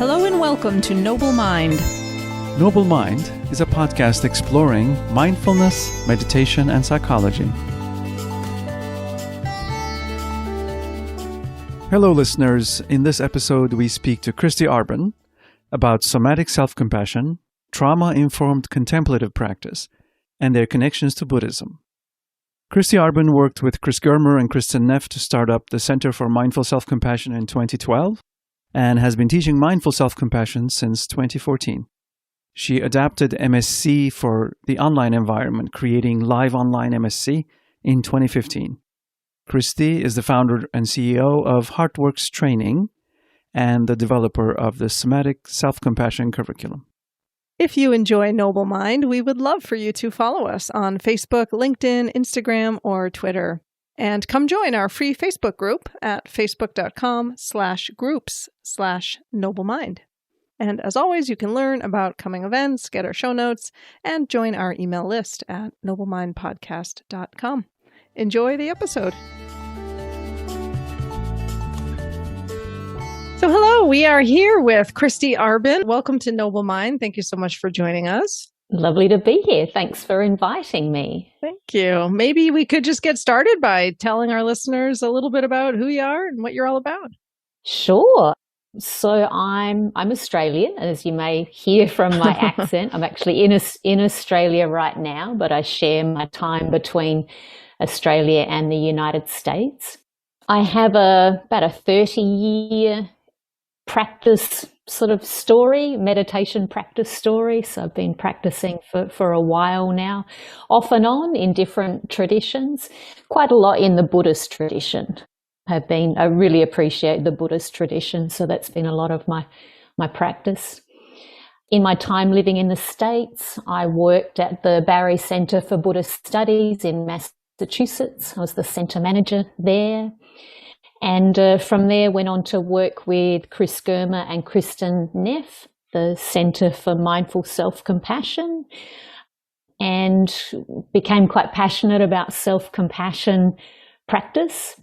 Hello and welcome to Noble Mind. Noble Mind is a podcast exploring mindfulness, meditation, and psychology. Hello, listeners. In this episode, we speak to Kristy Arbon about somatic self-compassion, trauma-informed contemplative practice, and their connections to Buddhism. Kristy Arbon worked with Chris Germer and Kristen Neff to start up the Center for Mindful Self-Compassion in 2012 and has been teaching mindful self-compassion since 2014. She adapted MSc for the online environment, creating Live Online MSc in 2015. Kristy is the founder and CEO of Heartworks Training and the developer of the Somatic Self-Compassion curriculum. If you enjoy Noble Mind, we would love for you to follow us on Facebook, LinkedIn, Instagram, or Twitter. And come join our free Facebook group at facebook.com/groups/NobleMind. And as always, you can learn about coming events, get our show notes, and join our email list at noblemindpodcast.com. Enjoy the episode. So hello, we are here with Kristy Arbon. Welcome to Noble Mind. Thank you so much for joining us. Lovely to be here. Thanks for inviting me. Thank you. Maybe we could just get started by telling our listeners a little bit about who you are and what you're all about. Sure. So I'm Australian, as you may hear from my accent. I'm actually in Australia right now, but I share my time between Australia and the United States. I have about a 30-year practice sort of story, meditation practice story. So I've been practicing for a while now, off and on in different traditions, quite a lot in the Buddhist tradition. I really appreciate the Buddhist tradition. So that's been a lot of my practice. In my time living in the States, I worked at the Barry Center for Buddhist Studies in Massachusetts. I was the center manager there. And from there went on to work with Chris Germer and Kristen Neff, the Center for Mindful Self-Compassion, and became quite passionate about self-compassion practice,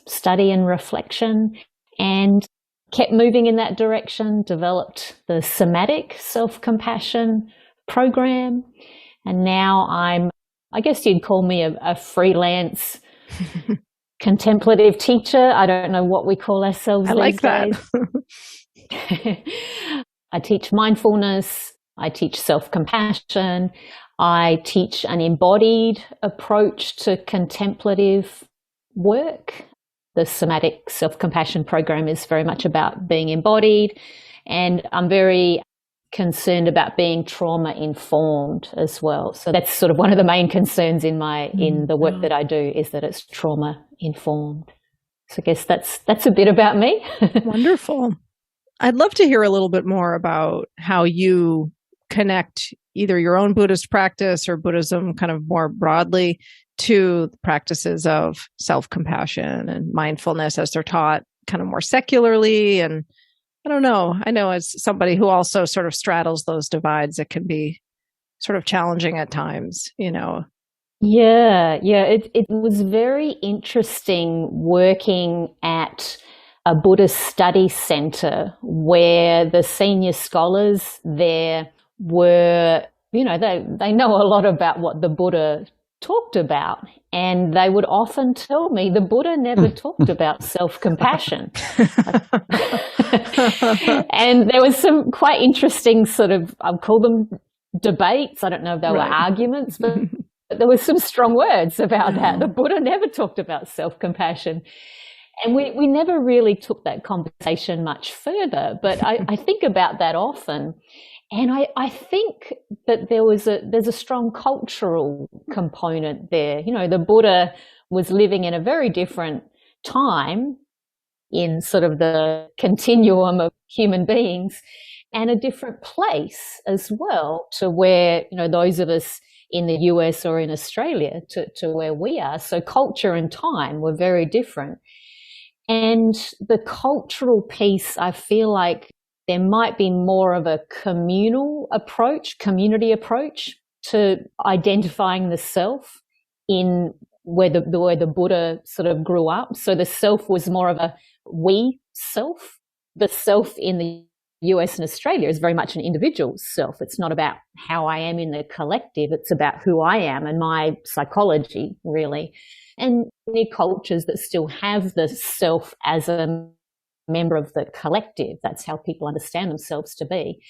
study and reflection, and kept moving in that direction, developed the Somatic Self-Compassion program. And now I guess you'd call me a freelance contemplative teacher. I don't know what we call ourselves these like days. That. I teach mindfulness. I teach self-compassion. I teach an embodied approach to contemplative work. The Somatic Self-Compassion program is very much about being embodied, and I'm very concerned about being trauma-informed as well. So that's sort of one of the main concerns in the work that I do, is that it's trauma-informed. So I guess that's a bit about me. Wonderful. I'd love to hear a little bit more about how you connect either your own Buddhist practice or Buddhism kind of more broadly to the practices of self-compassion and mindfulness as they're taught kind of more secularly. And I don't know. I know as somebody who also sort of straddles those divides, it can be sort of challenging at times, you know. Yeah. It was very interesting working at a Buddhist study center where the senior scholars there were, they know a lot about what the Buddha talked about. And they would often tell me the Buddha never talked about self-compassion. And there was some quite interesting sort of, I'll call them debates. I don't know if they were arguments, but there were some strong words about that. The Buddha never talked about self-compassion. And we never really took that conversation much further. But I think about that often. And I think that there's a strong cultural component there. The Buddha was living in a very different time in sort of the continuum of human beings, and a different place as well to where, those of us in the US or in Australia to where we are. So culture and time were very different. And the cultural piece, I feel like there might be more of a community approach to identifying the self in where the Buddha sort of grew up. So the self was more of a we self. The self in the US and Australia is very much an individual self. It's not about how I am in the collective. It's about who I am and my psychology, really. And many cultures that still have the self as a member of the collective, that's how people understand themselves to be.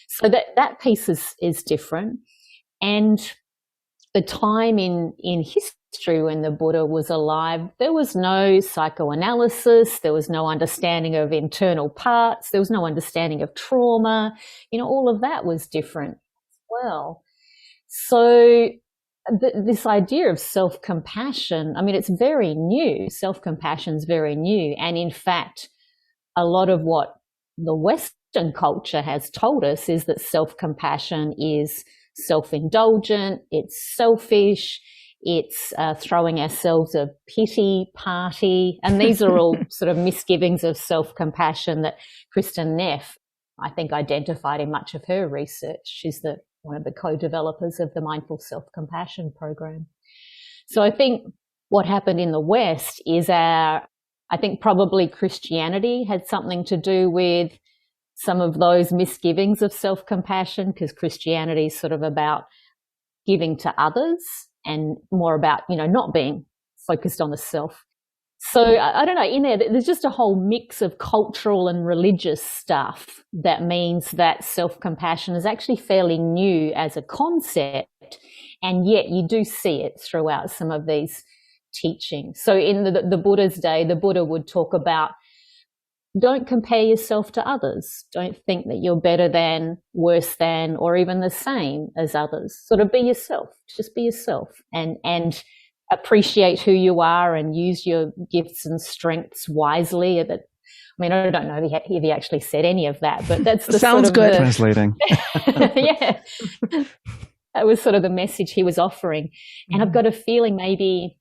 So that piece is different. And the time in history when the Buddha was alive, there was no psychoanalysis, there was no understanding of internal parts, there was no understanding of trauma. All of that was different as well. So this idea of self-compassion, I mean, it's very new. Self-compassion is very new. And in fact, a lot of what the Western culture has told us is that self-compassion is self-indulgent, it's selfish, it's throwing ourselves a pity party. And these are all sort of misgivings of self-compassion that Kristin Neff, I think, identified in much of her research. She's one of the co-developers of the Mindful Self-Compassion program. So I think what happened in the West is I think probably Christianity had something to do with some of those misgivings of self-compassion, because Christianity is sort of about giving to others and more about, not being focused on the self. So I don't know, in there's just a whole mix of cultural and religious stuff that means that self-compassion is actually fairly new as a concept, and yet you do see it throughout some of these teachings. So in the Buddha's day, the Buddha would talk about, don't compare yourself to others. Don't think that you're better than, worse than, or even the same as others. Sort of be yourself. Just be yourself and appreciate who you are and use your gifts and strengths wisely. I mean, I don't know if he actually said any of that, but that's the sounds sort of good. Translating. Yeah. That was sort of the message he was offering. And I've got a feeling maybe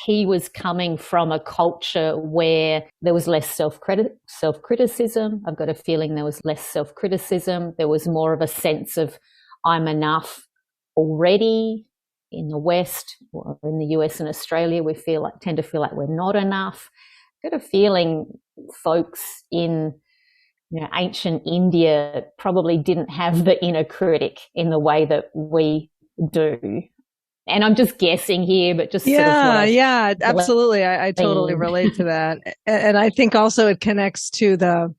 he was coming from a culture where there was less self-criticism. I've got a feeling there was less self-criticism. There was more of a sense of I'm enough already. In the West, or in the US and Australia, we tend to feel like we're not enough. I've got a feeling folks in ancient India probably didn't have the inner critic in the way that we do. And I'm just guessing here, but just yeah, absolutely. I totally relate to that. And I think also it connects to the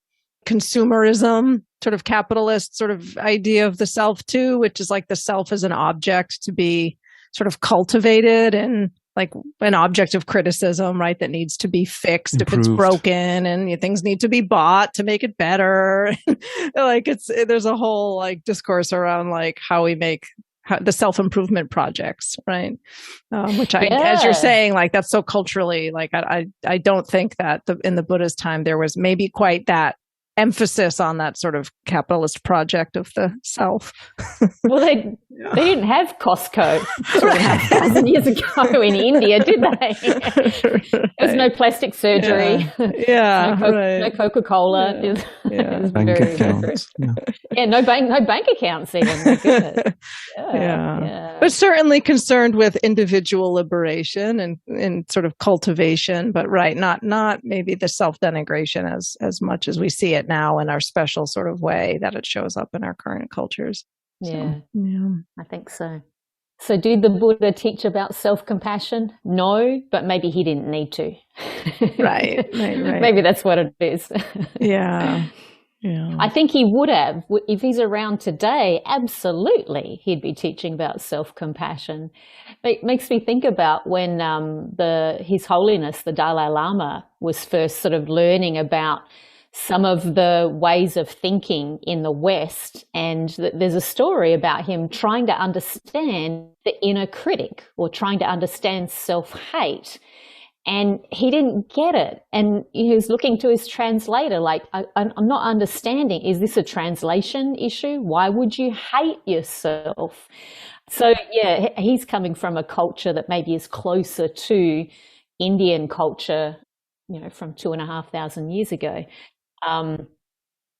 consumerism, sort of capitalist sort of idea of the self too, which is like the self as an object to be sort of cultivated and like an object of criticism, right? That needs to be fixed Improved. if it's broken, and things need to be bought to make it better. Like there's a whole like discourse around like how we make the self-improvement projects, right? Which as you're saying, like that's so culturally, like I don't think that in the Buddha's time there was maybe quite that emphasis on that sort of capitalist project of the self. Well, they didn't have Costco 2,500 years ago in India, did they? There was no plastic surgery. No Coca-Cola. Yeah. Bank accounts. No bank accounts even. My goodness. But certainly concerned with individual liberation and sort of cultivation, but not maybe the self-denigration as much as we see it now in our special sort of way that it shows up in our current cultures. I think so. So did the Buddha teach about self-compassion? No, but maybe he didn't need to. Right. Maybe that's what it is. Yeah. I think he would have. If he's around today, absolutely, he'd be teaching about self-compassion. It makes me think about when His Holiness, the Dalai Lama, was first sort of learning about some of the ways of thinking in the West. And there's a story about him trying to understand the inner critic or trying to understand self-hate. And he didn't get it. And he was looking to his translator like, I'm not understanding. Is this a translation issue? Why would you hate yourself? So, yeah, he's coming from a culture that maybe is closer to Indian culture, from 2,500 years ago. So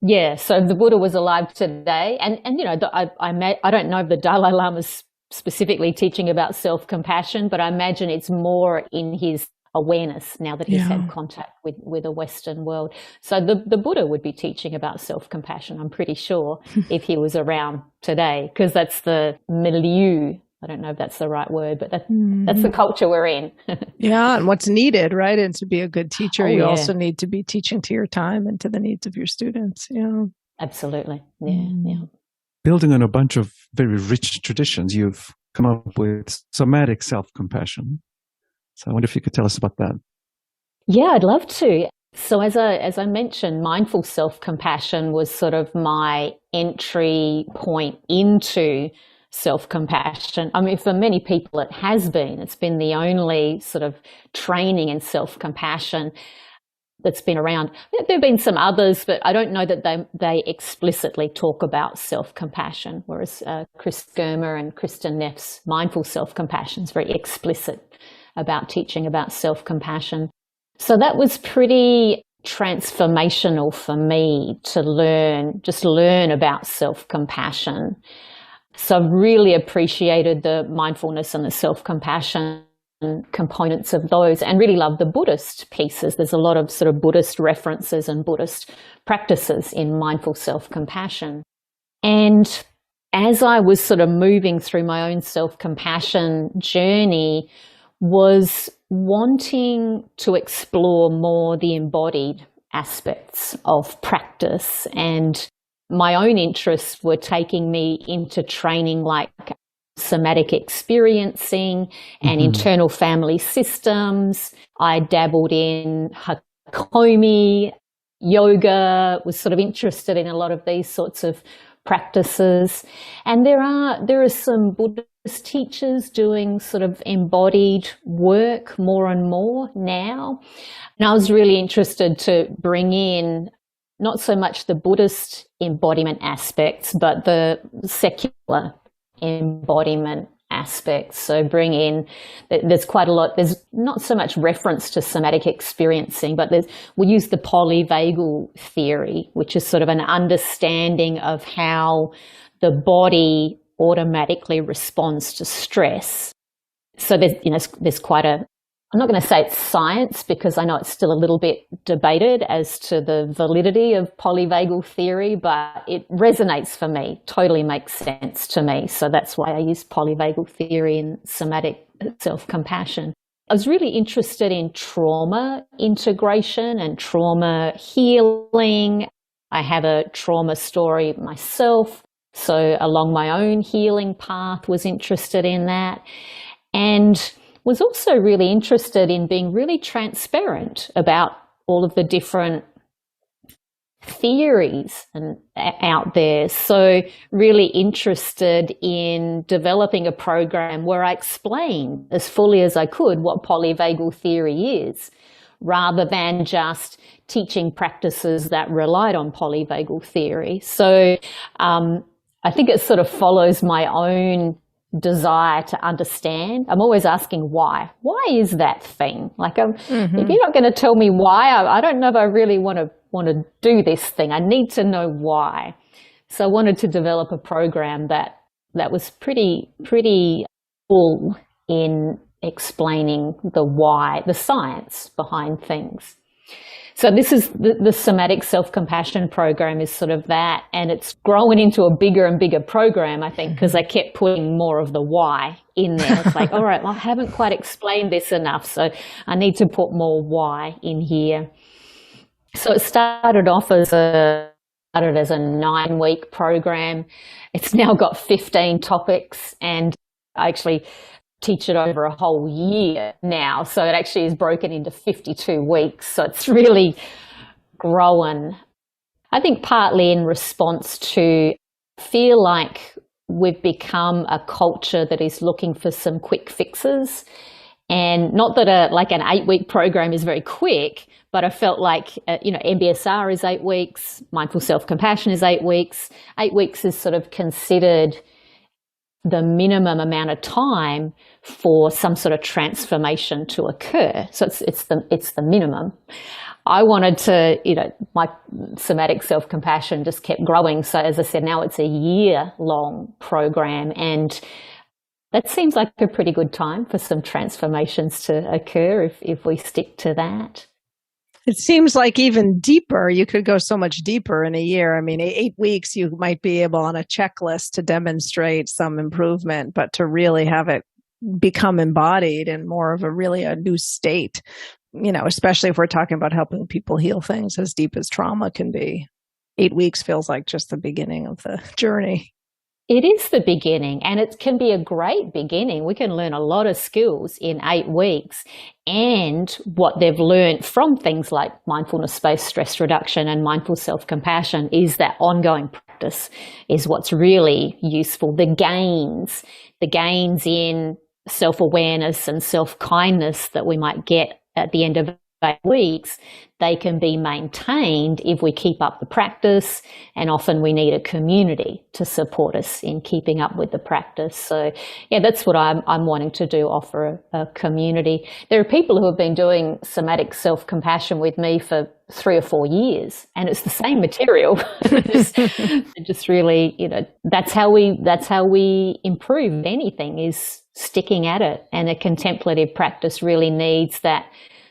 if the Buddha was alive today, and I don't know if the Dalai Lama's specifically teaching about self-compassion, but I imagine it's more in his awareness now that he's had contact with a Western world. So the Buddha would be teaching about self-compassion, I'm pretty sure, if he was around today, because that's the milieu. I don't know if that's the right word, but that's the culture we're in. Yeah, and what's needed, right? And to be a good teacher, you also need to be teaching to your time and to the needs of your students. Yeah, absolutely. Yeah. Building on a bunch of very rich traditions, you've come up with somatic self-compassion. So I wonder if you could tell us about that. Yeah, I'd love to. So as I mentioned, mindful self-compassion was sort of my entry point into self-compassion. I mean, for many people it has been. It's been the only sort of training in self-compassion that's been around. There have been some others, but I don't know that they explicitly talk about self-compassion, whereas Chris Germer and Kristen Neff's mindful self-compassion is very explicit about teaching about self-compassion. So that was pretty transformational for me to learn about self-compassion. So I've really appreciated the mindfulness and the self-compassion components of those, and really love the Buddhist pieces. There's a lot of sort of Buddhist references and Buddhist practices in mindful self-compassion. And as I was sort of moving through my own self-compassion journey, was wanting to explore more the embodied aspects of practice, and my own interests were taking me into training like somatic experiencing and internal family systems. I dabbled in Hakomi, yoga, was sort of interested in a lot of these sorts of practices. And there are some Buddhist teachers doing sort of embodied work more and more now. And I was really interested to bring in not so much the Buddhist embodiment aspects, but the secular embodiment aspects. So bring in, there's quite a lot, there's not so much reference to somatic experiencing, but we use the polyvagal theory, which is sort of an understanding of how the body automatically responds to stress. So there's quite a, I'm not going to say it's science, because I know it's still a little bit debated as to the validity of polyvagal theory, but it resonates for me, totally makes sense to me. So that's why I use polyvagal theory in somatic self-compassion. I was really interested in trauma integration and trauma healing. I have a trauma story myself, so along my own healing path was interested in that. And was also really interested in being really transparent about all of the different theories out there. So really interested in developing a program where I explain as fully as I could what polyvagal theory is, rather than just teaching practices that relied on polyvagal theory. So I think it sort of follows my own desire to understand. I'm always asking why. Why is that thing? Like, if you're not going to tell me why, I don't know if I really want to do this thing. I need to know why. So I wanted to develop a program that was pretty full in explaining the why, the science behind things. So this is the somatic self-compassion program is sort of that, and it's growing into a bigger and bigger program, I think, because I kept putting more of the why in there. It's like, all right, well, I haven't quite explained this enough, so I need to put more why in here. So it started off as a 9-week program. It's now got 15 topics, and I actually teach it over a whole year now. So it actually is broken into 52 weeks. So it's really grown. I think partly in response to feel like we've become a culture that is looking for some quick fixes. And not that an 8-week program is very quick, but I felt like, MBSR is 8 weeks, mindful self-compassion is 8 weeks. 8 weeks is sort of considered the minimum amount of time for some sort of transformation to occur. So it's the minimum. I wanted to, my somatic self-compassion just kept growing. So as I said, now it's a year-long program, and That seems like a pretty good time for some transformations to occur if we stick to that. It seems like even deeper, you could go so much deeper in a year. I mean, 8 weeks, you might be able on a checklist to demonstrate some improvement, but to really have it become embodied in more of a new state, especially if we're talking about helping people heal things as deep as trauma can be. 8 weeks feels like just the beginning of the journey. It is the beginning, and it can be a great beginning. We can learn a lot of skills in 8 weeks, and what they've learned from things like mindfulness-based stress reduction and mindful self-compassion is that ongoing practice is what's really useful. The gains in self-awareness and self-kindness that we might get at the end of 8 weeks, they can be maintained if we keep up the practice, and often we need a community to support us in keeping up with the practice. So yeah, that's what I'm wanting to do, offer a community. There are people who have been doing somatic self-compassion with me for 3 or 4 years, and it's the same material. just really, that's how we improve anything, is sticking at it. And a contemplative practice really needs that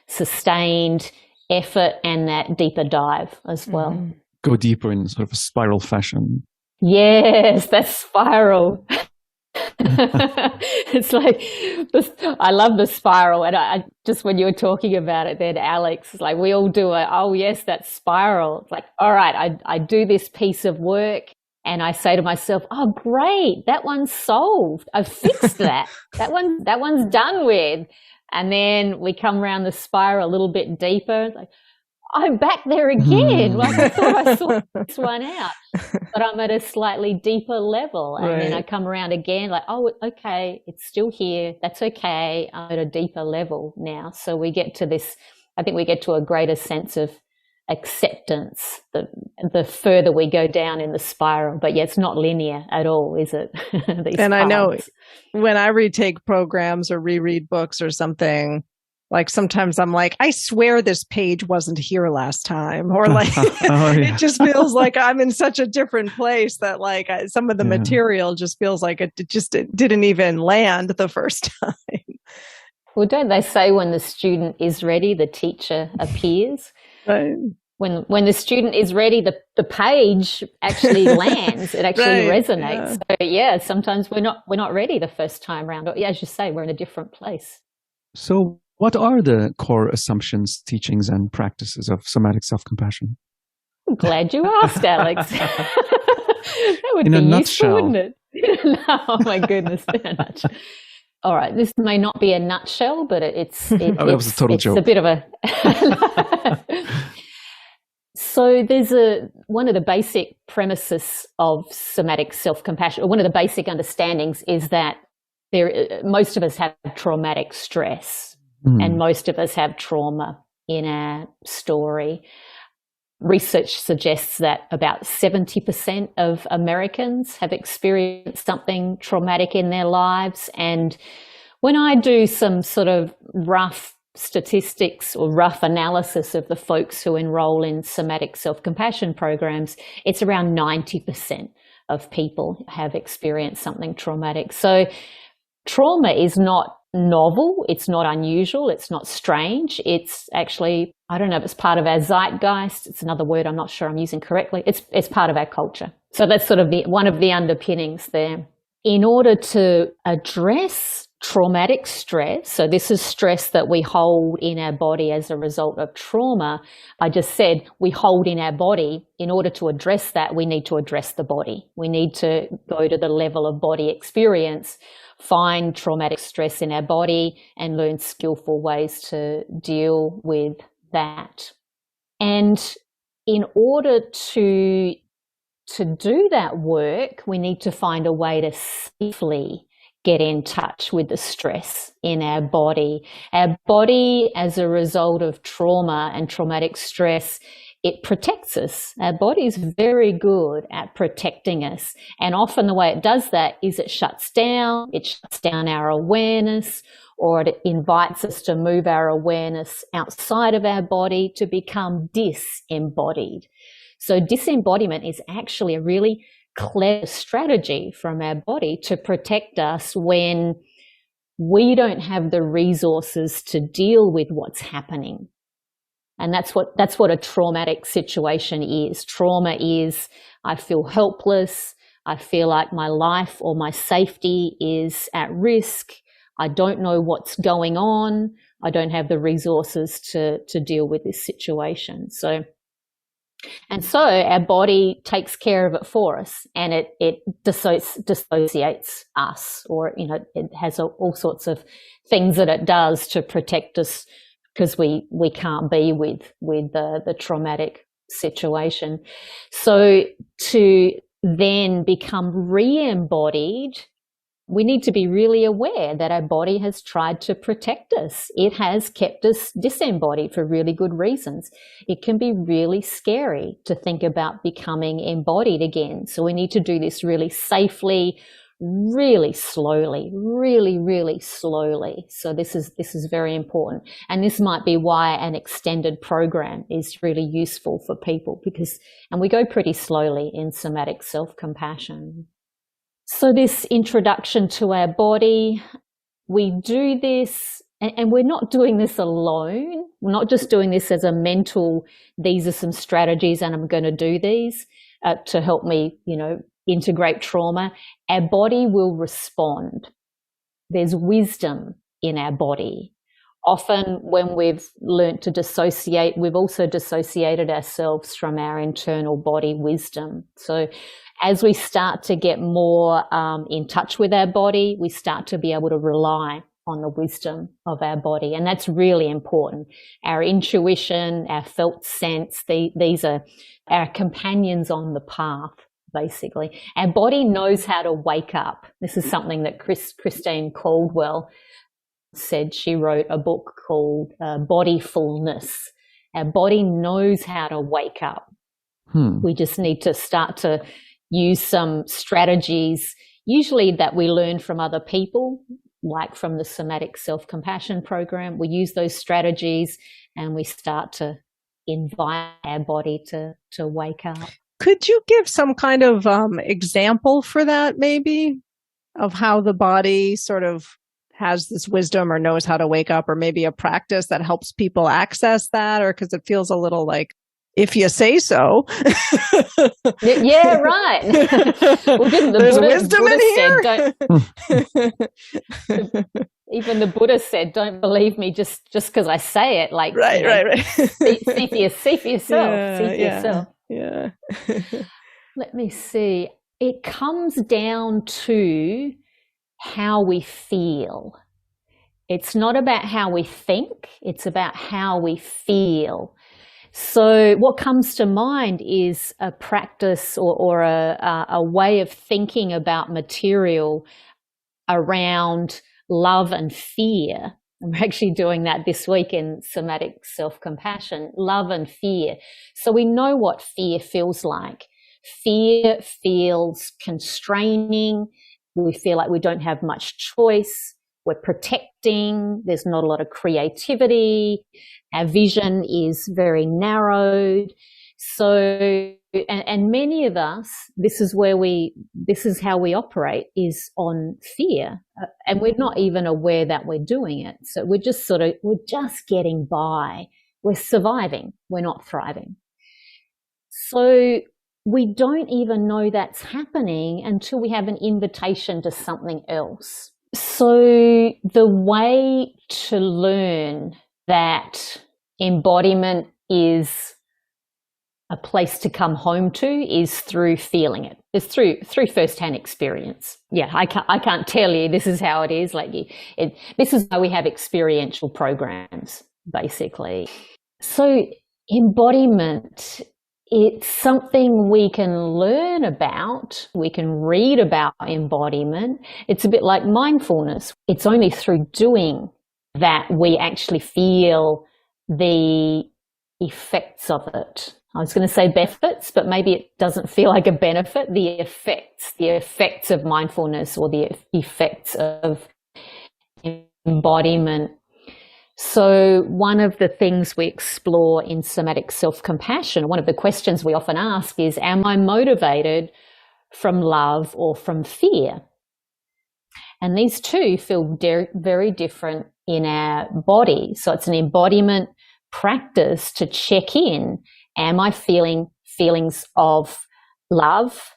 sustained effort and that deeper dive as well. Mm-hmm. Go deeper in sort of a spiral fashion. Yes, that spiral. It's like, I love the spiral. And I just, when you were talking about it then, Alex, it's like we all do that spiral. It's like, all right, I do this piece of work and I say to myself, oh, great, that one's solved. I've fixed that. That one's done with. And then we come around the spiral a little bit deeper. Like, I'm back there again. Like, I thought I sorted this one out, but I'm at a slightly deeper level. And then I come around again, like, oh, okay, it's still here. That's okay. I'm at a deeper level now. So we get to this, I think we get to a greater sense of acceptance the further we go down in the spiral. But yeah, it's not linear at all, is it? And I know when I retake programs or reread books or something, like sometimes I'm like, I swear this page wasn't here last time, or like it just feels like I'm in such a different place that like some of the material just feels like it didn't even land the first time. Well, don't they say when the student is ready, the teacher appears? Right. When the student is ready, the page actually lands. It actually resonates. So sometimes we're not ready the first time around. Or, as you say, we're in a different place. So what are the core assumptions, teachings, and practices of somatic self-compassion? I'm glad you asked, Alex. That would be useful, wouldn't it? No, oh my goodness, in a nutshell. All right, this may not be a nutshell, but that was a total joke. It's a bit of a... So there's one of the basic premises of somatic self-compassion, or one of the basic understandings is that most of us have traumatic stress and most of us have trauma in our story. Research suggests that about 70% of Americans have experienced something traumatic in their lives. And when I do some sort of rough statistics or rough analysis of the folks who enroll in somatic self-compassion programs, it's around 90% of people have experienced something traumatic. So trauma is not novel, it's not unusual, it's not strange. It's actually, I don't know if it's part of our zeitgeist. It's another word I'm not sure I'm using correctly. It's part of our culture. So that's sort of one of the underpinnings there. In order to address traumatic stress, so this is stress that we hold in our body as a result of trauma. I just said we hold in our body. In order to address that, we need to address the body. We need to go to the level of body experience, find traumatic stress in our body, and learn skillful ways to deal with that. And in order to do that work, we need to find a way to safely get in touch with the stress in our body. Our body, as a result of trauma and traumatic stress, it protects us. Our body is very good at protecting us. And often the way it does that is it shuts down our awareness, or it invites us to move our awareness outside of our body to become disembodied. So disembodiment is actually a really clever strategy from our body to protect us when we don't have the resources to deal with what's happening. And that's what a traumatic situation is. Trauma is, I feel helpless. I feel like my life or my safety is at risk. I don't know what's going on. I don't have the resources to deal with this situation. So our body takes care of it for us, and it dissociates us, or, it has all sorts of things that it does to protect us, because we can't be with the traumatic situation. So to then become re-embodied, we need to be really aware that our body has tried to protect us. It has kept us disembodied for really good reasons. It can be really scary to think about becoming embodied again. So we need to do this really safely, really slowly, really, really slowly. So this is very important. And this might be why an extended program is really useful for people, and we go pretty slowly in somatic self-compassion. So this introduction to our body, we do this, and we're not doing this alone. We're not just doing this as a mental, these are some strategies and I'm going to do these to help me, integrate trauma. Our body will respond. There's wisdom in our body. Often when we've learnt to dissociate, we've also dissociated ourselves from our internal body wisdom. So as we start to get more in touch with our body, we start to be able to rely on the wisdom of our body. And that's really important. Our intuition, our felt sense, these are our companions on the path, basically. Our body knows how to wake up. This is something that Christine Caldwell said. She wrote a book called Bodyfulness. Our body knows how to wake up. We just need to start to use some strategies, usually that we learn from other people, like from the Somatic Self-Compassion program. We use those strategies and we start to invite our body to wake up. Could you give some kind of example for that, maybe, of how the body sort of has this wisdom or knows how to wake up, or maybe a practice that helps people access that? Or because it feels a little like, if you say so. Yeah, right. Well, There's wisdom in here. Even the Buddha said, "Don't believe me just because I say it." Like, right. See for yourself. Yeah, see for yourself. Yeah. Let me see. It comes down to how we feel. It's not about how we think. It's about how we feel. So what comes to mind is a practice or a way of thinking about material around love and fear. I'm actually doing that this week in Somatic Self-Compassion, love and fear. So we know what fear feels like. Fear feels constraining. We feel like we don't have much choice. We're protecting. There's not a lot of creativity. Our vision is very narrowed. So, and many of us, this is how we operate, is on fear. And we're not even aware that we're doing it. So we're just getting by. We're surviving. We're not thriving. So we don't even know that's happening until we have an invitation to something else. So the way to learn that embodiment is a place to come home to is through feeling it. It's through first-hand experience. Yeah, I can't tell you this is how it is. This is why we have experiential programs, basically. So embodiment, it's something we can learn about. We can read about embodiment. It's a bit like mindfulness. It's only through doing that we actually feel the effects of it. I was going to say benefits, but maybe it doesn't feel like a benefit. The effects of mindfulness, or the effects of embodiment. So one of the things we explore in somatic self-compassion, one of the questions we often ask is, am I motivated from love or from fear. And these two feel very different in our body. So it's an embodiment practice to check in. Am I feeling feelings of love,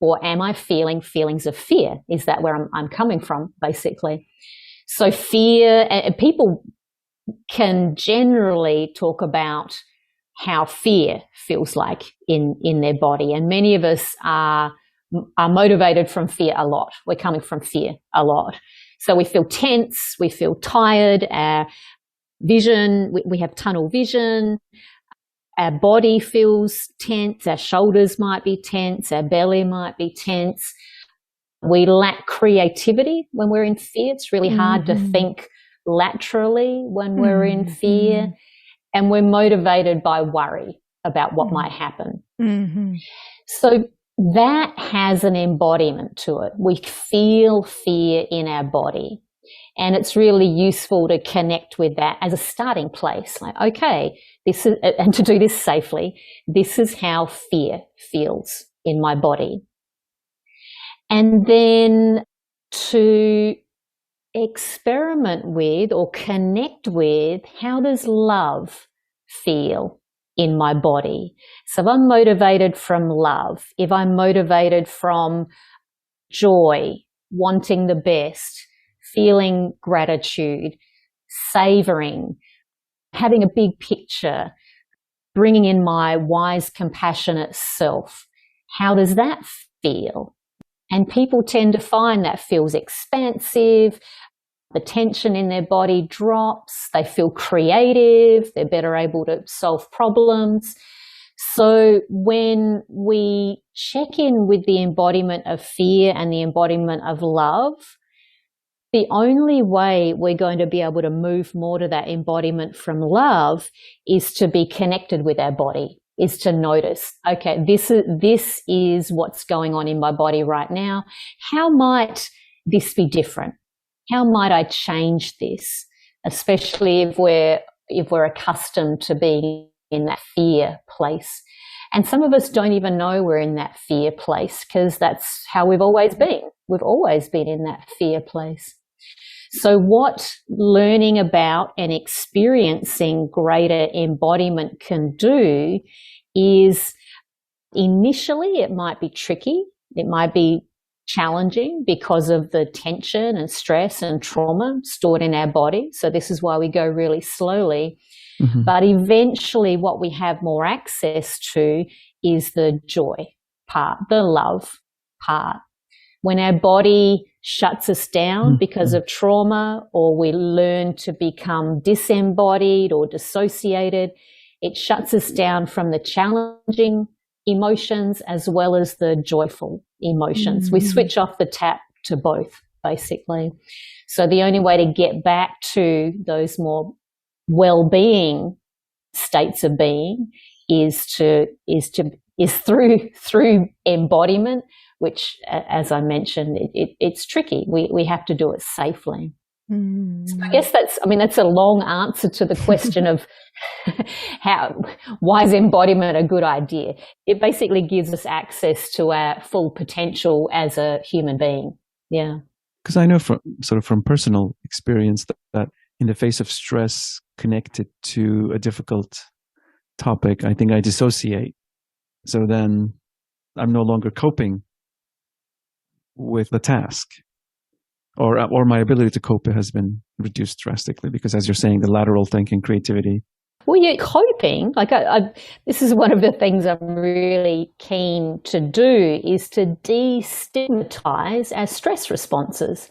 or am I feeling feelings of fear? Is that where I'm coming from, basically? So fear, people can generally talk about how fear feels like in their body. And many of us are motivated from fear a lot. We're coming from fear a lot. So we feel tense, we feel tired, our vision, we have tunnel vision, our body feels tense, our shoulders might be tense, our belly might be tense. We lack creativity when we're in fear. It's really hard to think laterally when we're in fear. And we're motivated by worry about what might happen. So that has an embodiment to it. We feel fear in our body. And it's really useful to connect with that as a starting place. Like, okay, this is, and to do this safely, this is how fear feels in my body. And then to experiment with or connect with, how does love feel in my body? So if I'm motivated from love, if I'm motivated from joy, wanting the best, feeling gratitude, savoring, having a big picture, bringing in my wise, compassionate self, how does that feel? And people tend to find that feels expansive, the tension in their body drops, they feel creative, they're better able to solve problems. So when we check in with the embodiment of fear and the embodiment of love, the only way we're going to be able to move more to that embodiment from love is to be connected with our body, is to notice, okay, this is what's going on in my body right now. How might this be different? How might I change this? Especially if we're accustomed to being in that fear place. And some of us don't even know we're in that fear place because that's how we've always been. We've always been in that fear place. So what learning about and experiencing greater embodiment can do is, initially it might be tricky, it might be challenging because of the tension and stress and trauma stored in our body. So this is why we go really slowly. But eventually what we have more access to is the joy part, the love part. When our body shuts us down because of trauma, or we learn to become disembodied or dissociated, it shuts us down from the challenging emotions as well as the joyful emotions. We switch off the tap to both, basically. So the only way to get back to those more well-being states of being is through embodiment, which, as I mentioned, it's tricky. We have to do it safely. So I guess that's a long answer to the question of why is embodiment a good idea? It basically gives us access to our full potential as a human being. Yeah. Because I know from personal experience that in the face of stress connected to a difficult topic, I think I dissociate. So then I'm no longer coping with the task, or my ability to cope has been reduced drastically because, as you're saying, the lateral thinking, creativity. Well, you're coping. Like this is one of the things I'm really keen to do, is to destigmatize our stress responses.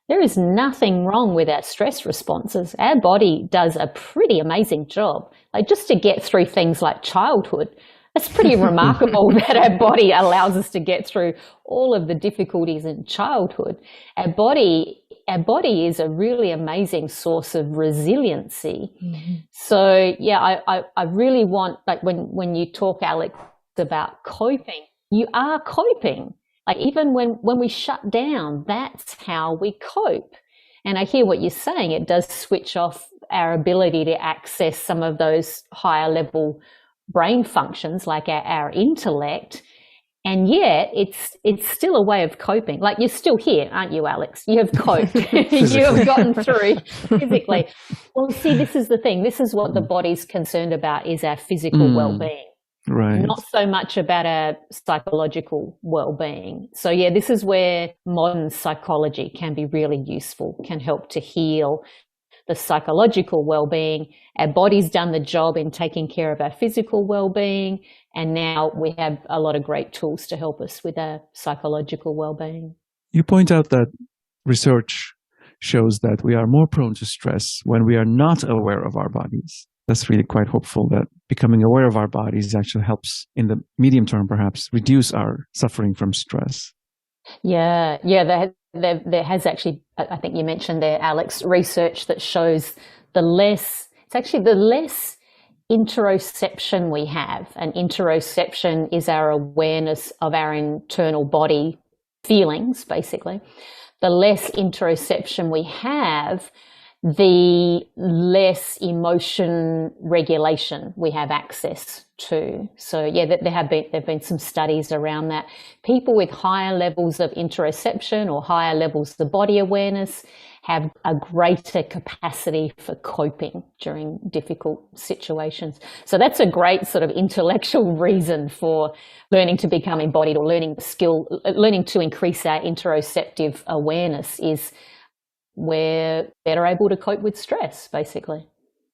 There is nothing wrong with our stress responses. Our body does a pretty amazing job. Like, just to get through things like childhood, it's pretty remarkable that our body allows us to get through all of the difficulties in childhood. Our body is a really amazing source of resiliency. So yeah, I really want, like, when you talk, Alex, about coping, you are coping. Like, even when we shut down, that's how we cope. And I hear what you're saying. It does switch off our ability to access some of those higher level brain functions, like our intellect. And yet it's still a way of coping. Like, you're still here, aren't you, Alex? You have coped. You have gotten through physically. Well, see, this is the thing. This is what the body's concerned about, is our physical well-being. Right. Not so much about our psychological well-being. So yeah, this is where modern psychology can be really useful, can help to heal the psychological well-being. Our body's done the job in taking care of our physical well-being, and now we have a lot of great tools to help us with our psychological well-being. You point out that research shows that we are more prone to stress when we are not aware of our bodies. That's really quite hopeful, that becoming aware of our bodies actually helps in the medium term, perhaps, reduce our suffering from stress. Yeah. There has actually, I think you mentioned there, Alex, research that shows the less interoception we have. And interoception is our awareness of our internal body feelings, basically. The less interoception we have, the less emotion regulation we have access to. So yeah, there have been some studies around that. People with higher levels of interoception or higher levels of body awareness have a greater capacity for coping during difficult situations. So that's a great sort of intellectual reason for learning to become embodied, or learning to increase our interoceptive awareness, is we're better able to cope with stress, basically.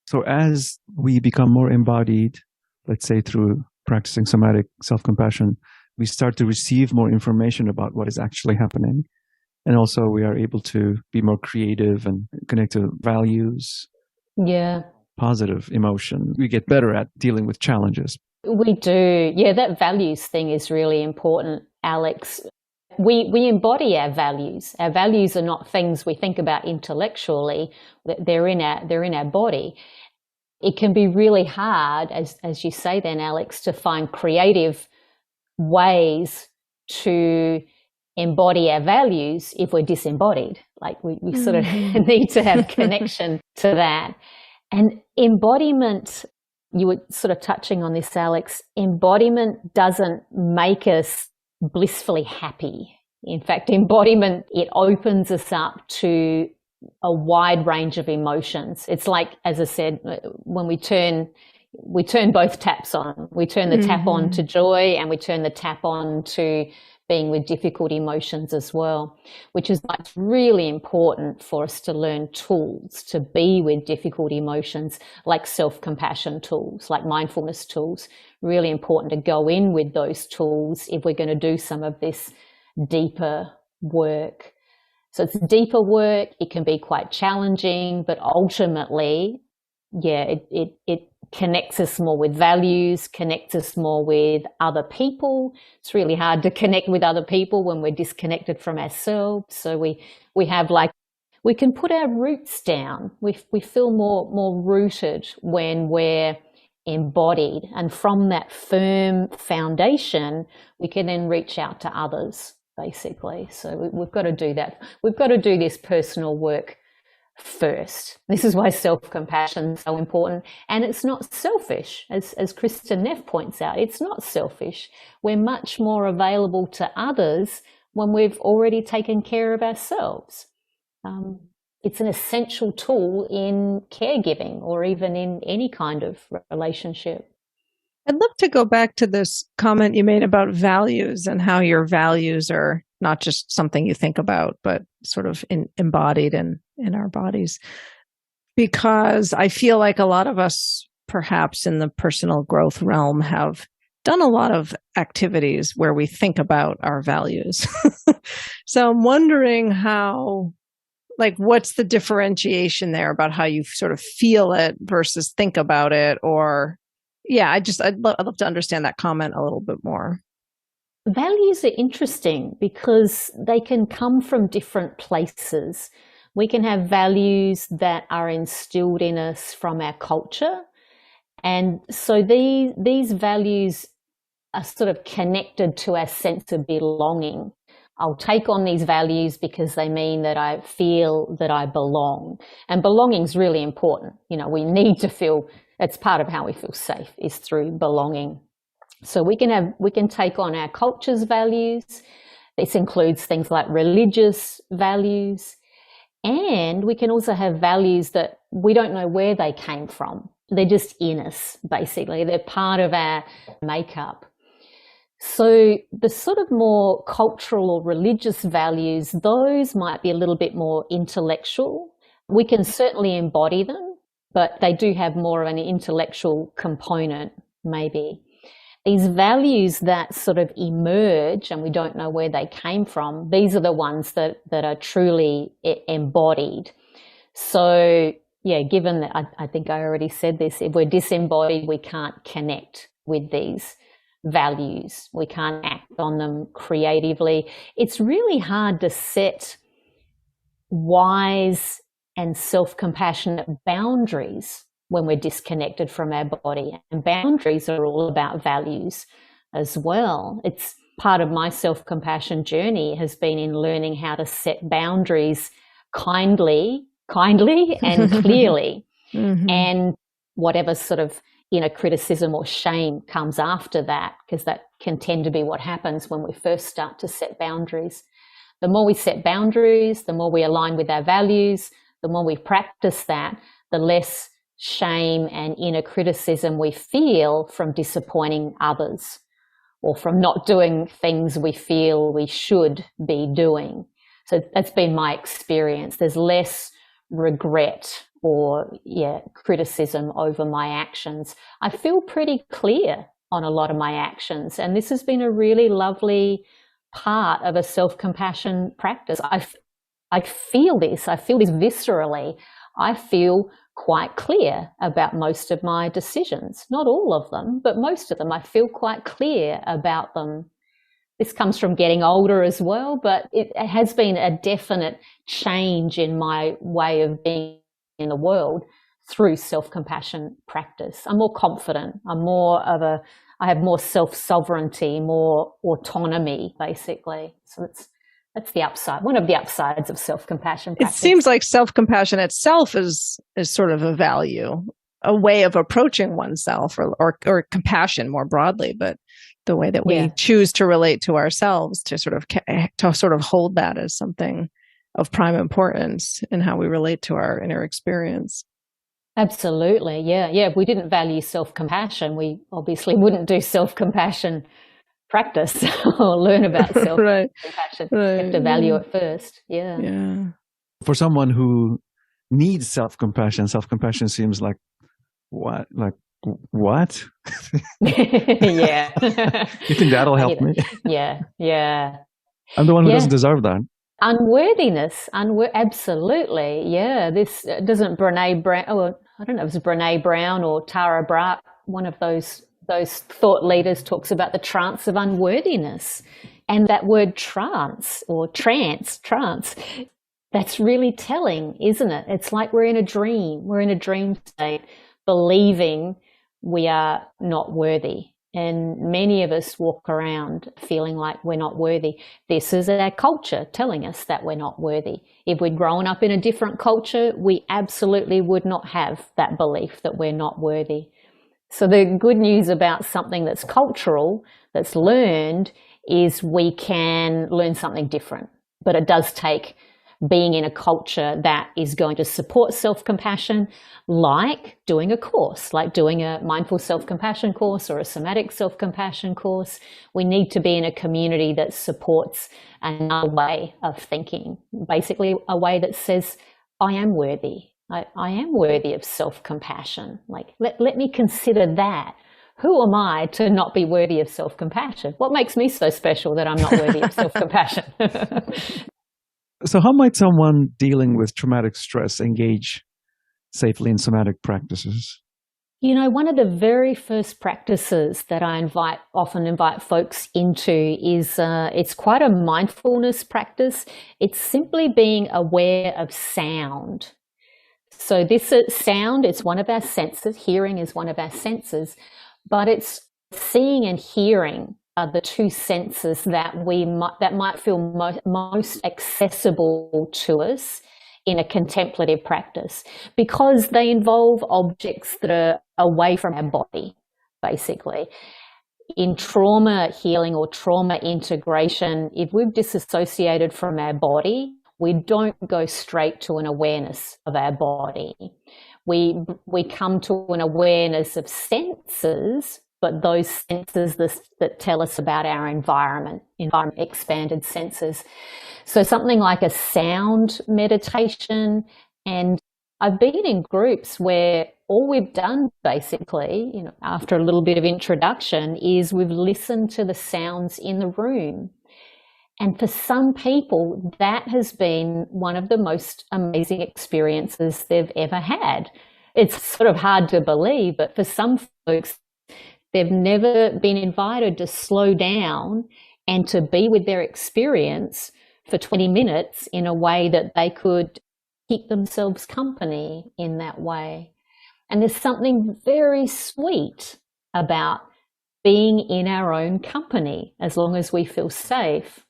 So as we become more embodied, let's say through practicing somatic self-compassion, we start to receive more information about what is actually happening. And also we are able to be more creative and connect to values. Yeah. Positive emotion. We get better at dealing with challenges. We do. Yeah, that values thing is really important, Alex. We embody our values. Our values are not things we think about intellectually. They're in our body. It can be really hard, as you say then, Alex, to find creative ways to embody our values if we're disembodied. Like we sort of need to have connection to that. And embodiment, you were sort of touching on this, Alex, embodiment doesn't make us blissfully happy. In fact, embodiment, it opens us up to a wide range of emotions. It's like, as I said, when we turn both taps on. We turn the tap on to joy, and we turn the tap on to being with difficult emotions as well, which is why it's really important for us to learn tools to be with difficult emotions, like self-compassion tools, like mindfulness tools. Really important to go in with those tools if we're going to do some of this deeper work. So it's deeper work. It can be quite challenging, but ultimately, yeah, it connects us more with values, connects us more with other people. It's really hard to connect with other people when we're disconnected from ourselves. So we have, like, we can put our roots down. We feel more rooted when we're embodied, and from that firm foundation, we can then reach out to others, basically. So we've got to do that. We've got to do this personal work first. This is why self-compassion is so important. And it's not selfish, as Kristen Neff points out. It's not selfish. We're much more available to others when we've already taken care of ourselves. It's an essential tool in caregiving, or even in any kind of relationship. I'd love to go back to this comment you made about values, and how your values are not just something you think about, but sort of embodied in our bodies. Because I feel like a lot of us, perhaps in the personal growth realm, have done a lot of activities where we think about our values. So I'm wondering how, like, what's the differentiation there about how you sort of feel it versus think about it? Or, yeah, I'd love to understand that comment a little bit more. Values are interesting because they can come from different places. We can have values that are instilled in us from our culture. And so these values are sort of connected to our sense of belonging. I'll take on these values because they mean that I feel that I belong. And belonging is really important. You know, we need to feel, it's part of how we feel safe, is through belonging. So we can take on our culture's values. This includes things like religious values, and we can also have values that we don't know where they came from. They're just in us, basically. They're part of our makeup. So the sort of more cultural or religious values, those might be a little bit more intellectual. We can certainly embody them, but they do have more of an intellectual component, maybe. These values that sort of emerge and we don't know where they came from, these are the ones that are truly embodied. So, yeah, given that, I think I already said this, if we're disembodied, we can't connect with these values. We can't act on them creatively. It's really hard to set wise and self-compassionate boundaries when we're disconnected from our body. And boundaries are all about values as well. It's part of my self-compassion journey has been in learning how to set boundaries kindly and clearly. Mm-hmm. And whatever sort of criticism or shame comes after that, because that can tend to be what happens when we first start to set boundaries. The more we set boundaries, the more we align with our values, the more we practice that, the less shame and inner criticism we feel from disappointing others or from not doing things we feel we should be doing. So that's been my experience. There's less regret or criticism over my actions. I feel pretty clear on a lot of my actions, and this has been a really lovely part of a self-compassion practice. I feel this viscerally. I feel quite clear about most of my decisions. Not all of them, but most of them. I feel quite clear about them. This comes from getting older as well, but it has been a definite change in my way of being in the world through self-compassion practice. I'm more confident. I have more self-sovereignty, more autonomy, basically. So that's the upside, one of the upsides of self-compassion practice. It seems like self-compassion itself is sort of a value, a way of approaching oneself, or compassion more broadly, but the way that we choose to relate to ourselves, to sort of hold that as something of prime importance in how we relate to our inner experience. Absolutely. Yeah. If we didn't value self-compassion, we obviously wouldn't do self-compassion practice or learn about self-compassion. Right. You have to value it first. Yeah. For someone who needs self-compassion seems like what? Like what? Yeah. You think that'll help me? Yeah. I'm the one who doesn't deserve that. Unworthiness, absolutely. Yeah, this doesn't Brene Brown, I don't know if it's Brene Brown or Tara Brach, one of those thought leaders talks about the trance of unworthiness. And that word trance or trance, that's really telling, isn't it? It's like we're in a dream. We're in a dream state, believing we are not worthy. And many of us walk around feeling like we're not worthy. This is our culture telling us that we're not worthy. If we'd grown up in a different culture, we absolutely would not have that belief that we're not worthy. So the good news about something that's cultural, that's learned, is we can learn something different. But it does take being in a culture that is going to support self-compassion, like doing a course, like doing a mindful self-compassion course or a somatic self-compassion course. We need to be in a community that supports another way of thinking, basically a way that says, I am worthy. I am worthy of self-compassion. Like, let me consider that. Who am I to not be worthy of self-compassion? What makes me so special that I'm not worthy of self-compassion? So how might someone dealing with traumatic stress engage safely in somatic practices? One of the very first practices that I often invite folks into is it's quite a mindfulness practice. It's simply being aware of sound. So this sound, it's one of our senses. Hearing is one of our senses, but it's seeing and hearing are the two senses that might feel most accessible to us in a contemplative practice, because they involve objects that are away from our body, basically. in trauma healing or trauma integration, if we've disassociated from our body, we don't go straight to an awareness of our body. We come to an awareness of senses, but those senses that tell us about our environment, expanded senses. So something like a sound meditation. And I've been in groups where all we've done basically, after a little bit of introduction, is we've listened to the sounds in the room. And for some people, that has been one of the most amazing experiences they've ever had. It's sort of hard to believe, but for some folks, they've never been invited to slow down and to be with their experience for 20 minutes in a way that they could keep themselves company in that way. And there's something very sweet about being in our own company as long as we feel safe.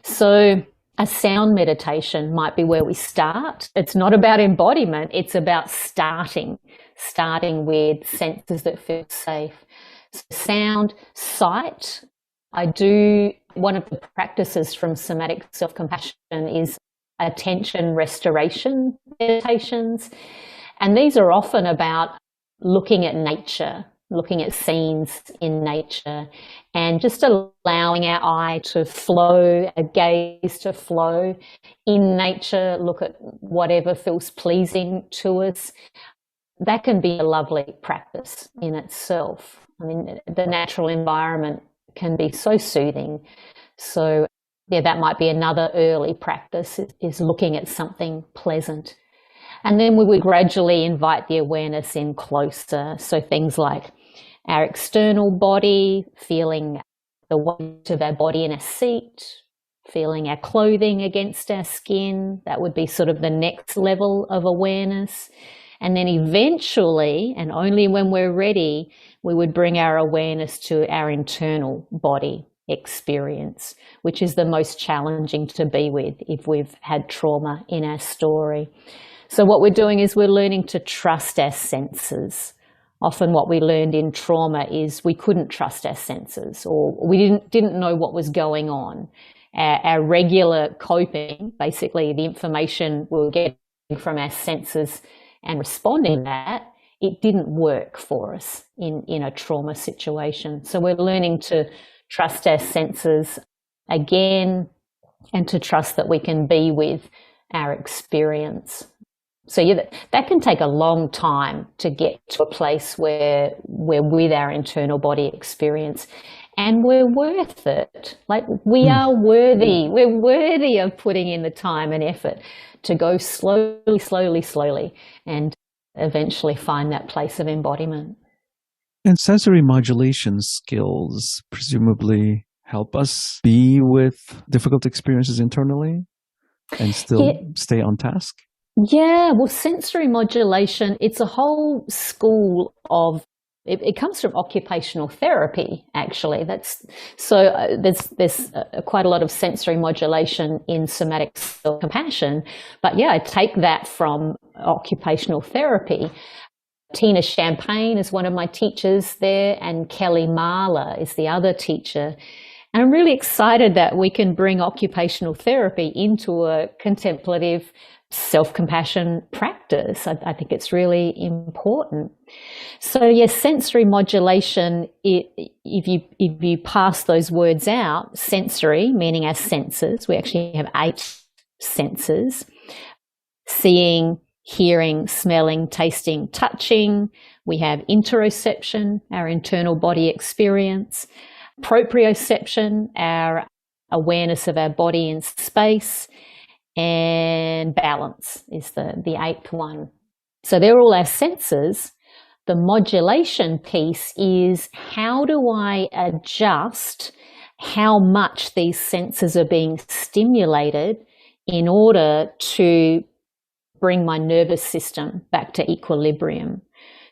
So a sound meditation might be where we start. It's not about embodiment, it's about starting with senses that feel safe. So sound, sight. One of the practices from somatic self-compassion is attention restoration meditations. And these are often about looking at nature, looking at scenes in nature, and just allowing our eye to flow, our gaze to flow in nature, look at whatever feels pleasing to us. That can be a lovely practice in itself. I mean, the natural environment can be so soothing. So yeah, that might be another early practice, is looking at something pleasant. And then we would gradually invite the awareness in closer. So things like our external body, feeling the weight of our body in a seat, feeling our clothing against our skin. That would be sort of the next level of awareness. And then eventually, and only when we're ready, we would bring our awareness to our internal body experience, which is the most challenging to be with if we've had trauma in our story. So what we're doing is we're learning to trust our senses. Often what we learned in trauma is we couldn't trust our senses, or we didn't know what was going on. Our regular coping, basically the information we were getting from our senses and responding to that, it didn't work for us in a trauma situation. So we're learning to trust our senses again, and to trust that we can be with our experience. So yeah, that can take a long time to get to a place where we're with our internal body experience, and we're worth it. Like we are worthy. We're worthy of putting in the time and effort to go slowly, and eventually find that place of embodiment. And sensory modulation skills presumably help us be with difficult experiences internally and still stay on task? Yeah, well, sensory modulation, it's a whole school of, it comes from occupational therapy, actually. There's quite a lot of sensory modulation in somatic self-compassion. But yeah, I take that from occupational therapy. Tina Champagne is one of my teachers there, and Kelly Marler is the other teacher. And I'm really excited that we can bring occupational therapy into a contemplative self-compassion practice. I think it's really important. So yes, sensory modulation, if you pass those words out, sensory, meaning our senses, we actually have 8 senses: seeing, hearing, smelling, tasting, touching. We have interoception, our internal body experience; proprioception, our awareness of our body in space; and balance is the 8th one. So they're all our senses. The modulation piece is, how do I adjust how much these senses are being stimulated in order to bring my nervous system back to equilibrium.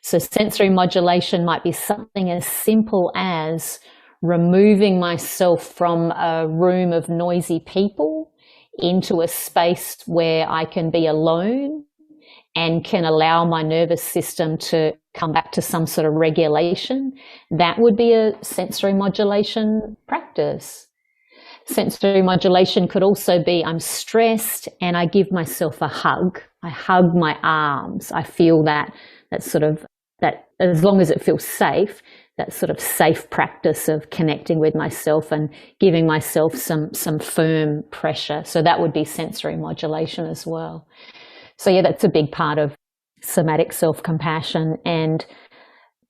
So sensory modulation might be something as simple as removing myself from a room of noisy people into a space where I can be alone and can allow my nervous system to come back to some sort of regulation, that would be a sensory modulation practice. Sensory modulation could also be I'm stressed and I give myself a hug. I hug my arms. I feel that as long as it feels safe, that sort of safe practice of connecting with myself and giving myself some firm pressure. So that would be sensory modulation as well. So yeah, that's a big part of somatic self-compassion, and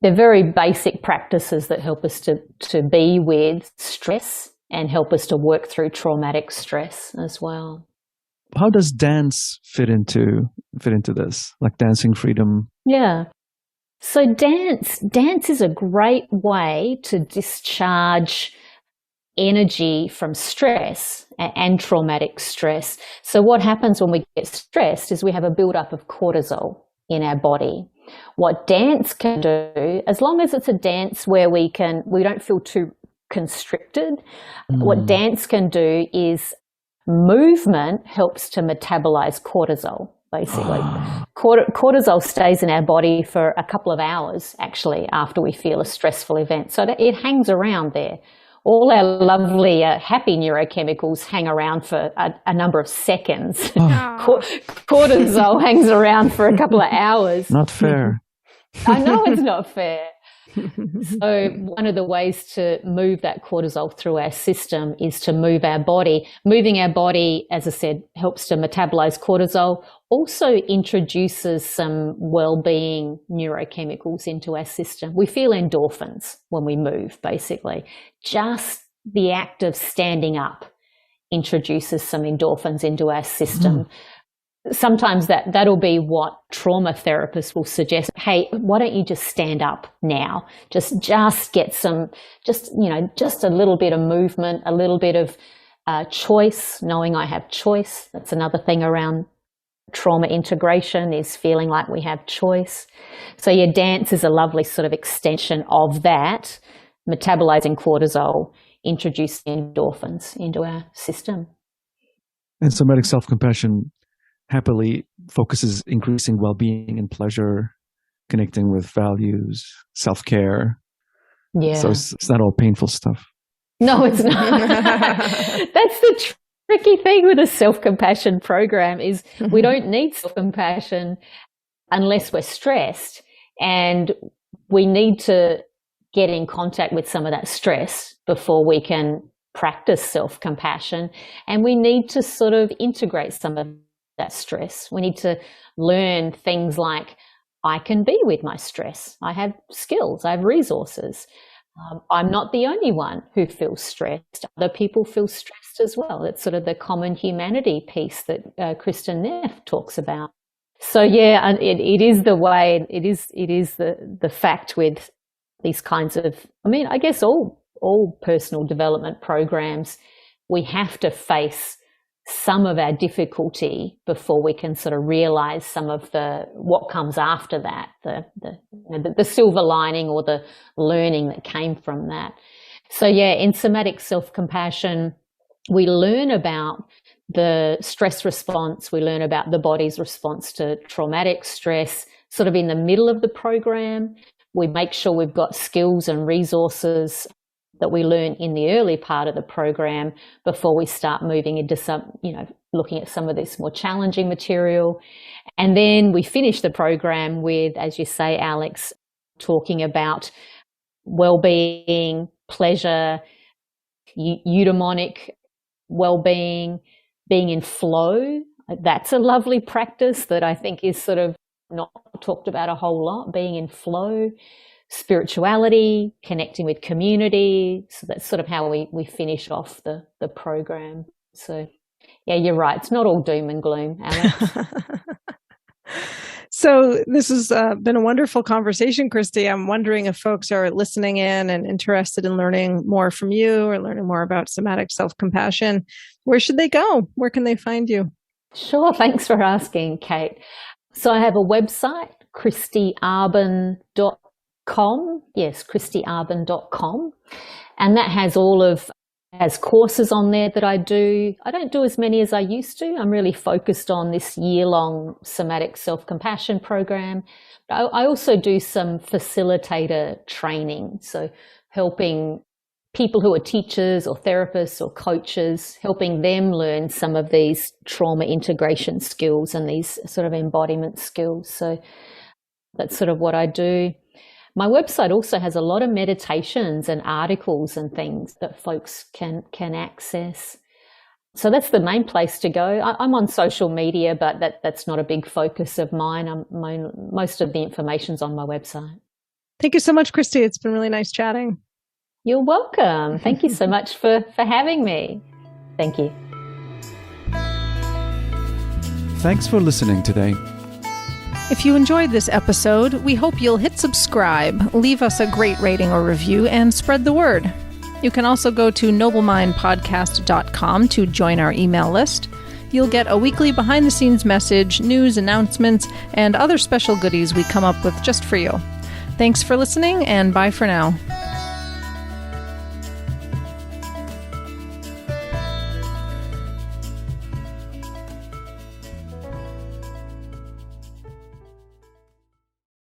they're very basic practices that help us to be with stress and help us to work through traumatic stress as well. How does dance fit into this? Like dancing freedom? Yeah. So dance is a great way to discharge energy from stress and traumatic stress. So what happens when we get stressed is we have a buildup of cortisol in our body. What dance can do, as long as it's a dance where we don't feel too constricted, what dance can do is movement helps to metabolize cortisol. Basically, cortisol stays in our body for a couple of hours, actually, after we feel a stressful event. So that it hangs around there. All our lovely happy neurochemicals hang around for a number of seconds. Cortisol hangs around for a couple of hours. Not fair. I know it's not fair. So one of the ways to move that cortisol through our system is to move our body. Moving our body, as I said, helps to metabolize cortisol, also introduces some well-being neurochemicals into our system. We feel endorphins when we move, basically. Just the act of standing up introduces some endorphins into our system. Sometimes that'll be what trauma therapists will suggest. Hey, why don't you just stand up now? Just get just a little bit of movement, a little bit of choice, knowing I have choice. That's another thing around trauma integration, is feeling like we have choice. So yeah, dance is a lovely sort of extension of that, metabolizing cortisol, introducing endorphins into our system. And somatic self-compassion happily focuses increasing well-being and pleasure, connecting with values, self-care. Yeah. So it's not all painful stuff. No, it's not. That's the tricky thing with a self-compassion program, is we don't need self-compassion unless we're stressed, and we need to get in contact with some of that stress before we can practice self-compassion, and we need to sort of integrate some of that stress. We need to learn things like, I can be with my stress. I have skills. I have resources. I'm not the only one who feels stressed. Other people feel stressed as well. It's sort of the common humanity piece that Kristen Neff talks about. So yeah, it is the way. It is the fact with these kinds of. I mean, I guess all personal development programs, we have to face some of our difficulty before we can sort of realize some of what comes after that, the silver lining or the learning that came from that. So yeah, in somatic self-compassion, we learn about the stress response, we learn about the body's response to traumatic stress. Sort of in the middle of the program, we make sure we've got skills and resources that we learn in the early part of the program before we start moving into looking at some of this more challenging material. And then we finish the program with, as you say, Alex, talking about well-being, pleasure, eudaimonic well-being, being in flow. That's a lovely practice that I think is sort of not talked about a whole lot, being in flow. Spirituality, connecting with community. So that's sort of how we finish off the program. So yeah, you're right. It's not all doom and gloom, Alex. So this has been a wonderful conversation, Kristy. I'm wondering if folks are listening in and interested in learning more from you or learning more about somatic self-compassion. Where should they go? Where can they find you? Sure. Thanks for asking, Kate. So I have a website, KristyArbon.com. Yes, KristyArbon.com. And that has all of has courses on there that I do. I don't do as many as I used to. I'm really focused on this year-long somatic self-compassion program. But I also do some facilitator training, so helping people who are teachers or therapists or coaches, helping them learn some of these trauma integration skills and these sort of embodiment skills. So that's sort of what I do. My website also has a lot of meditations and articles and things that folks can access. So that's the main place to go. I'm on social media, but that's not a big focus of mine. Most of the information's on my website. Thank you so much, Kristy. It's been really nice chatting. You're welcome. Thank you so much for having me. Thank you. Thanks for listening today. If you enjoyed this episode, we hope you'll hit subscribe, leave us a great rating or review, and spread the word. You can also go to noblemindpodcast.com to join our email list. You'll get a weekly behind-the-scenes message, news, announcements, and other special goodies we come up with just for you. Thanks for listening, and bye for now.